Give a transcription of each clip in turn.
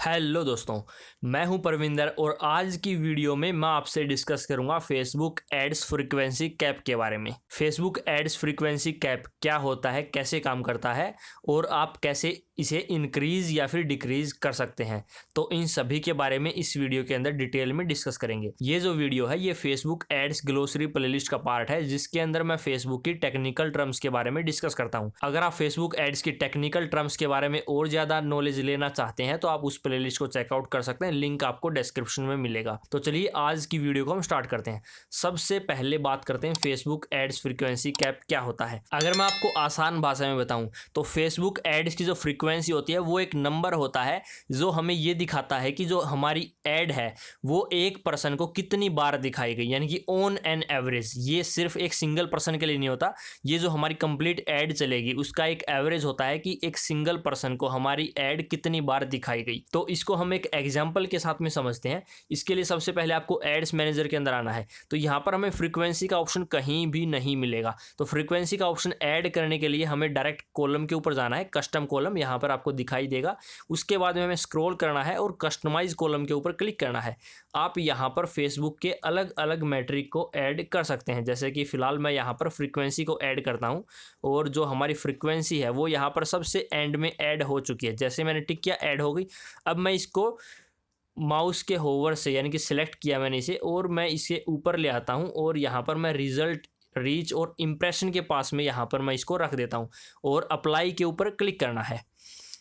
Hello दोस्तों, मैं हूं परविंदर और आज की वीडियो में मैं आपसे डिस्कस करूंगा फेसबुक एड्स फ्रीक्वेंसी कैप के बारे में। फेसबुक एड्स फ्रीक्वेंसी कैप क्या होता है, कैसे काम करता है और आप कैसे इसे इंक्रीज या फिर डिक्रीज कर सकते हैं, तो इन सभी के बारे में इस वीडियो के अंदर डिटेल में डिस्कस करेंगे। ये जो वीडियो है ये फेसबुक एड्स ग्लोसरी प्लेलिस्ट का पार्ट है, जिसके अंदर मैं फेसबुक की टेक्निकल टर्म्स के बारे में डिस्कस करता हूँ। अगर आप फेसबुक एड्स की टेक्निकल टर्म्स के बारे में और ज्यादा नॉलेज लेना चाहते हैं तो आप उस प्लेलिस्ट को चेकआउट कर सकते हैं, लिंक आपको डिस्क्रिप्शन में मिलेगा। तो चलिए आज की वीडियो को हम स्टार्ट करते हैं। सबसे पहले बात करते हैं फेसबुक एड्स फ्रीक्वेंसी कैप क्या होता है। अगर मैं आपको आसान भाषा में बताऊं तो फेसबुक एड्स की जो फ्रीक्वेंसी होती है वो एक नंबर होता है जो हमें ये दिखाता है कि जो हमारी एड है वो एक पर्सन को कितनी बार दिखाई गई, यानी कि ऑन एन एवरेज। ये सिर्फ एक सिंगल पर्सन के लिए नहीं होता, ये जो हमारी कंप्लीट एड चलेगी उसका एक एवरेज होता है कि एक सिंगल पर्सन को हमारी एड कितनी बार दिखाई गई। तो इसको हम एक एग्जांपल के साथ में समझते हैं। इसके लिए सबसे पहले आपको एड्स मैनेजर के अंदर आना है। तो यहाँ पर हमें फ्रीक्वेंसी का ऑप्शन कहीं भी नहीं मिलेगा। तो फ्रीक्वेंसी का ऑप्शन ऐड करने के लिए हमें डायरेक्ट कॉलम के ऊपर जाना है, कस्टम कॉलम यहाँ पर आपको दिखाई देगा। उसके बाद में हमें स्क्रॉल करना है और कस्टमाइज कॉलम के ऊपर क्लिक करना है। आप यहाँ पर फेसबुक के अलग अलग मैट्रिक को ऐड कर सकते हैं, जैसे कि फिलहाल मैं यहाँ पर फ्रीक्वेंसी को ऐड करता हूँ और जो हमारी फ्रीक्वेंसी है वो यहाँ पर सबसे एंड में ऐड हो चुकी है। जैसे मैंने टिक किया, ऐड हो गई। अब मैं इसको माउस के होवर से यानी कि सिलेक्ट किया मैंने इसे और मैं इसे ऊपर ले आता हूँ और यहाँ पर मैं रिजल्ट, रीच और इम्प्रेशन के पास में यहाँ पर मैं इसको रख देता हूँ और अप्लाई के ऊपर क्लिक करना है।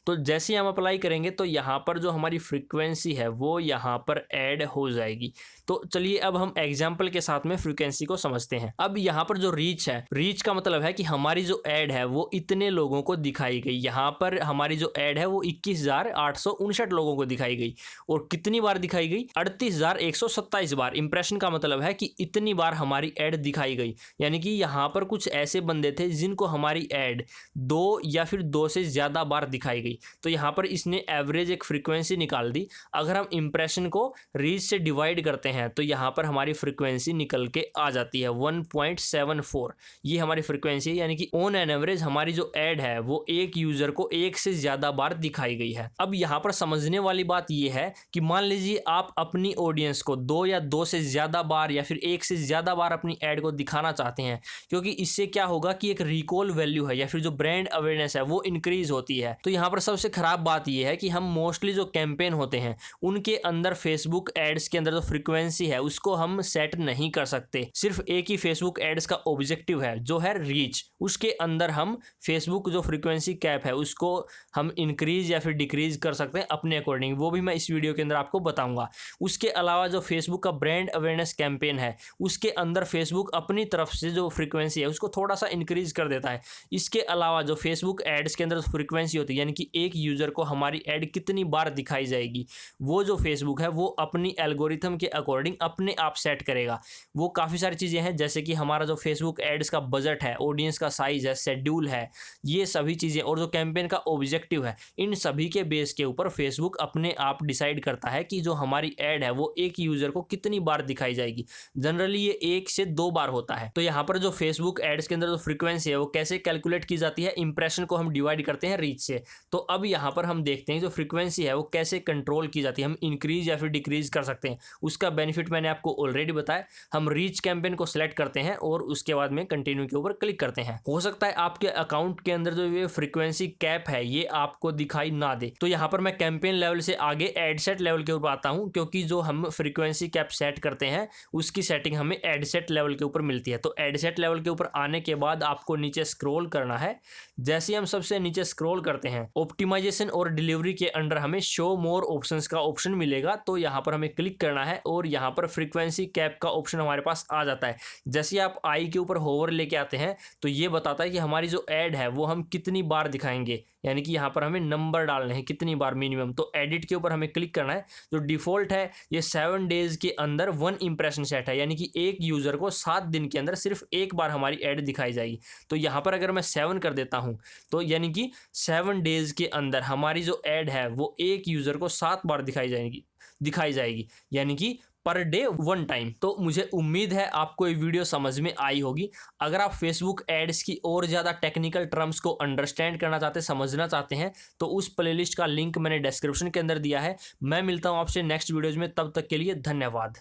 तो जैसे ही हम अप्लाई करेंगे तो यहाँ पर जो हमारी फ्रीक्वेंसी है वो यहाँ पर ऐड हो जाएगी। तो चलिए अब हम एग्जाम्पल के साथ में फ्रीक्वेंसी को समझते हैं। अब यहाँ पर जो रीच है, रीच का मतलब है कि हमारी जो ऐड है वो इतने लोगों को दिखाई गई। यहाँ पर हमारी जो ऐड है वो 21,859 लोगों को दिखाई गई। और कितनी बार दिखाई गई? 38,127 बार। इंप्रेशन का मतलब है कि इतनी बार हमारी ऐड दिखाई गई, यानी कि यहाँ पर कुछ ऐसे बंदे थे जिनको हमारी ऐड 2 या फिर 2 से ज्यादा बार दिखाई गई। तो यहाँ पर इसने एवरेज एक फ्रीक्वेंसी निकाल दी। अगर हम इंप्रेशन को रीच से डिवाइड करते हैं तो यहाँ पर हमारी फ्रीक्वेंसी निकल के आ जाती है 1.74। ये हमारी फ्रीक्वेंसी है, यानी कि ऑन एन एवरेज हमारी जो ऐड है वो एक यूजर को 1 से ज्यादा बार दिखाई गई है। अब यहाँ पर समझने वाली बात यह है कि मान लीजिए आप अपनी ऑडियंस को 2 या 2 से ज्यादा बार या फिर 1 से ज्यादा बार अपनी ऐड को दिखाना चाहते हैं, क्योंकि इससे क्या होगा कि एक रिकॉल वैल्यू है या फिर जो ब्रांड अवेयरनेस है वो इंक्रीज होती है। तो यहाँ पर सबसे खराब बात यह है कि हम मोस्टली जो कैंपेन होते हैं उनके अंदर फेसबुक एड्स के अंदर जो फ्रीक्वेंसी है उसको हम सेट नहीं कर सकते। सिर्फ एक ही फेसबुक एड्स का ऑब्जेक्टिव है जो है रीच। उसके अंदर हम फेसबुक जो फ्रीक्वेंसी कैप है उसको हम इंक्रीज या फिर डिक्रीज कर सकते हैं अपने अकॉर्डिंग, वो भी मैं इस वीडियो के अंदर आपको बताऊंगा। उसके अलावा जो फेसबुक का ब्रांड अवेयरनेस कैंपेन है उसके अंदर फेसबुक अपनी तरफ से जो फ्रीक्वेंसी है उसको थोड़ा सा इंक्रीज कर देता है। इसके अलावा जो फेसबुक एड्स के अंदर फ्रीक्वेंसी होती है, यानी कि एक यूजर को हमारी ऐड कितनी बार दिखाई जाएगी, वो जो फेसबुक है वो अपनी एल्गोरिथम के अकॉर्डिंग अपने आप सेट करेगा। वो काफ़ी सारी चीज़ें हैं, जैसे कि हमारा जो फेसबुक एड्स का बजट है, ऑडियंस का साइज है, शेड्यूल है, ये सभी चीज़ें और जो कैंपेन का ऑब्जेक्टिव है, इन सभी के बेस के ऊपर फेसबुक अपने आप डिसाइड करता है कि जो हमारी ऐड है वो एक यूजर को कितनी बार दिखाई जाएगी। जनरली ये 1 से 2 बार होता है। तो यहाँ पर जो फेसबुक एड्स के अंदर जो फ्रीक्वेंसी है वो कैसे कैलकुलेट की जाती है? इंप्रेशन को हम डिवाइड करते हैं रीच से। तो अब यहाँ पर हम देखते हैं जो फ्रीक्वेंसी है वो कैसे कंट्रोल की जाती है, हम इंक्रीज या फिर डिक्रीज कर सकते हैं। उसका बेनिफिट मैंने आपको ऑलरेडी बताया। हम रीच कैंपेन को सिलेक्ट करते हैं और उसके बाद में कंटिन्यू के ऊपर क्लिक करते हैं। हो सकता है आपके अकाउंट के अंदर जो ये फ्रीक्वेंसी कैप है ये आपको दिखाई ना दे। तो यहाँ पर मैं कैंपेन लेवल से आगे एड सेट लेवल के ऊपर आता हूँ, क्योंकि जो हम फ्रीक्वेंसी कैप सेट करते हैं उसकी सेटिंग हमें एड सेट लेवल के ऊपर मिलती है। तो एड सेट लेवल के ऊपर आने के बाद आपको नीचे स्क्रॉल करना है। जैसे हम सबसे नीचे स्क्रॉल करते हैं ऑप्टिमाइजेशन और डिलीवरी के अंडर हमें शो मोर ऑप्शंस का ऑप्शन मिलेगा। तो यहाँ पर हमें क्लिक करना है और यहाँ पर फ्रीक्वेंसी कैप का ऑप्शन हमारे पास आ जाता है। जैसे आप आई के ऊपर होवर लेके आते हैं तो ये बताता है कि हमारी जो ऐड है वो हम कितनी बार दिखाएंगे, यानी कि यहाँ पर हमें नंबर डालने हैं कितनी बार मिनिमम। तो एडिट के ऊपर हमें क्लिक करना है। जो डिफॉल्ट है ये 7 डेज के अंदर 1 इंप्रेशन सेट है, यानी कि एक यूजर को 7 दिन के अंदर सिर्फ एक बार हमारी ऐड दिखाई जाएगी। तो यहाँ पर अगर मैं 7 कर देता हूँ तो यानी कि 7 डेज के अंदर हमारी जो ऐड है वो एक यूजर को 7 बार दिखाई जाएगी, यानी कि पर डे 1 टाइम। तो मुझे उम्मीद है आपको ये वीडियो समझ में आई होगी। अगर आप फेसबुक एड्स की और ज़्यादा टेक्निकल टर्म्स को अंडरस्टैंड करना चाहते, समझना चाहते हैं, तो उस प्लेलिस्ट का लिंक मैंने डिस्क्रिप्शन के अंदर दिया है। मैं मिलता हूँ आपसे नेक्स्ट वीडियोज में, तब तक के लिए धन्यवाद।